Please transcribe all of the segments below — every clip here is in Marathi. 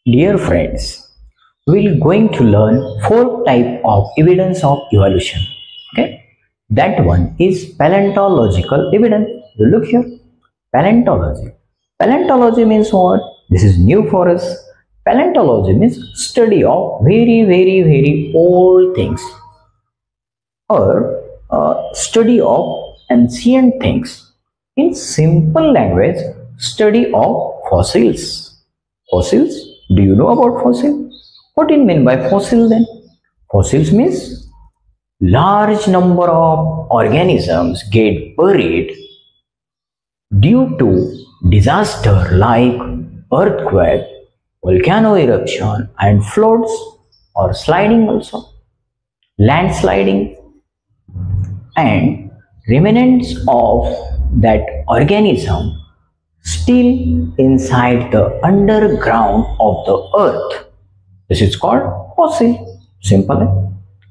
Dear friends, we're going to learn four type of evidence of evolution. Okay, that one is paleontological evidence. You look here, paleontology. Paleontology means what? This is new for us. Paleontology means study of very old things or study of ancient things. In simple language, study of fossils. Fossils? Do you know about fossil? What do you mean by fossil then? Fossils means large number of organisms get buried due to disaster like earthquake, volcano eruption and floods or sliding also, landsliding, and remnants of that organism still inside the underground of the earth. This is called fossil. Simple है,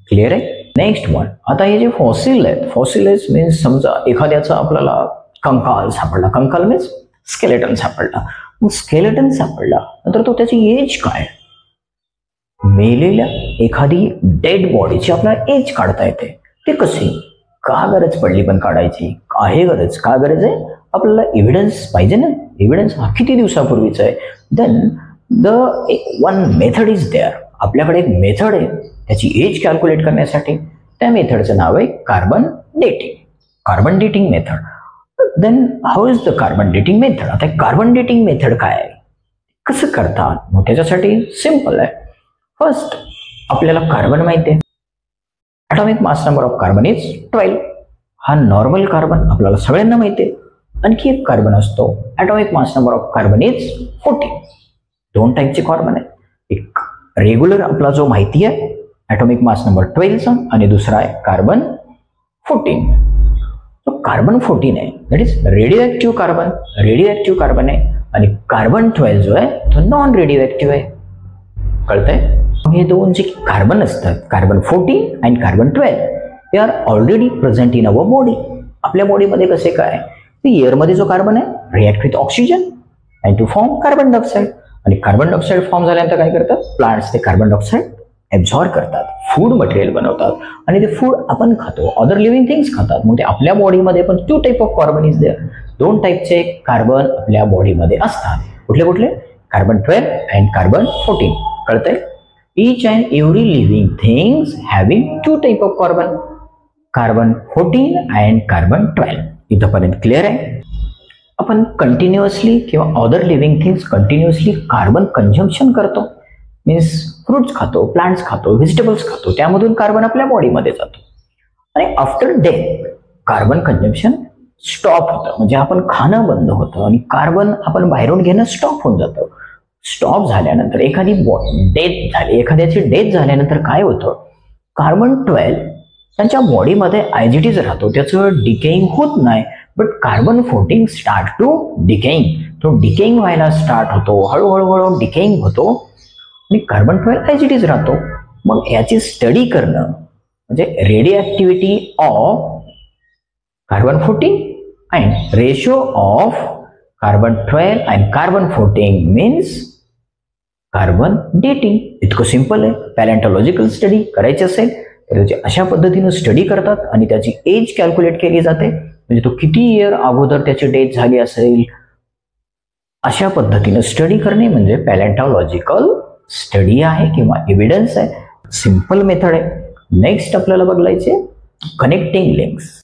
क्लियर आहे. नेक्स्ट वन, आता हे जे फॉसिल आहेत, फॉसिलेज मीन्स समजा एखाद्याचा आपल्याला कंकाल सापडला, कंकाल मीन्स स्केलेटन सापडला, मग स्केलेटन सापडला नंतर तो त्याची एज काय, मेलेल्या एखादी डेड बॉडीची आपल्याला एज काढता येते. ते कशी, का गरज पडली पण काढायची, आहे गरज, का गरज आहे, आपल्याला एव्हिडन्स पाहिजे ना. एव्हिडन्स हा किती दिवसापूर्वीचा आहे. Then the one method is there. आपल्याकडे एक मेथड आहे त्याची एज कॅल्क्युलेट करण्यासाठी. त्या मेथडचं नाव आहे carbon dating. Carbon dating method. Then how is the carbon dating method. आता कार्बन डेटिंग मेथड काय आहे, कसं करतात, मग त्याच्यासाठी सिंपल आहे. फर्स्ट आपल्याला कार्बन माहिती आहे. Atomic mass number of carbon is 12. हा नॉर्मल कार्बन आपल्याला सगळ्यांना माहिती आहे. आणखी एक कार्बन असतो, atomic mass number of carbon is 14. दोन टाईपचे कार्बन आहे. एक रेग्युलर आपला जो माहिती आहे ॲटॉमिक मास नंबर 12चा आणि दुसरा आहे कार्बन 14. तो कार्बन 14 आहे that is radio active carbon. Radio active carbon आहे. आणि कार्बन 12 जो आहे तो नॉन रेडिओ ॲक्टिव्ह आहे. कळतंय. हे दोन जे कार्बन असतात, कार्बन 14 आणि carbon 12, they are already present in our body. आपल्या बॉडीमध्ये कसे काय, एअरमध्ये जो कार्बन आहे react with oxygen and to form carbon dioxide. आणि कार्बन डायऑक्साईड फॉर्म झाल्यानंतर काय करतात, प्लांट्स ते कार्बन डायऑक्साईड ॲब्झॉर्ब करतात, फूड मटेरियल बनवतात आणि ते फूड आपण खातो, अदर लिव्हिंग थिंग्स खातात. मग ते आपल्या बॉडीमध्ये पण two type of carbon is there. दोन टाईपचे कार्बन आपल्या बॉडीमध्ये असतात. कुठले कुठले, कार्बन 12 अँड कार्बन 14. कळतंय. Each and every living things having two type of carbon, carbon 14 and carbon 12. इथपर्यंत क्लिअर आहे. आपण कंटिन्युअसली किंवा other living things continuously carbon consumption करतो. मीन्स फ्रुट्स खातो, प्लांट्स खातो, व्हेजिटेबल्स खातो, त्यामधून कार्बन आपल्या बॉडीमध्ये जातो. आणि after death carbon consumption stop होतं, म्हणजे आपण खाणं बंद होतं आणि कार्बन आपण बाहेरून घेणं स्टॉप होऊन जातं. स्टॉप झाल्यानंतर एखादी डेथ झाली, एखाद्याची डेथ झाल्यानंतर काय होतं, कार्बन 12 त्यांच्या बॉडीमध्ये ॲज इट इज राहतो, त्याचं डिकेइंग होत नाही. But carbon 14 start to decaying. तो डिकेइंग व्हायला स्टार्ट होतो, हळूहळू डिकेइंग होतो आणि कार्बन 12 ॲज इट इज राहतो. मग याची स्टडी करणं म्हणजे radio activity of carbon 14 and ratio of carbon 12 and carbon 14 means carbon dating. इतकं सिंपल आहे. पॅलेंटॉलॉजिकल स्टडी करायची असेल तर त्याची अशा पद्धतीनं स्टडी करतात आणि त्याची एज कॅल्क्युलेट केली जाते. म्हणजे तो किती इयर अगोदर त्याची डेथ झाली असेल, अशा पद्धतीनं स्टडी करणे म्हणजे पॅलेंटॉलॉजिकल स्टडी आहे किंवा एव्हिडन्स आहे. सिंपल मेथड आहे. नेक्स्ट आपल्याला बघायचे कनेक्टिंग लिंक्स.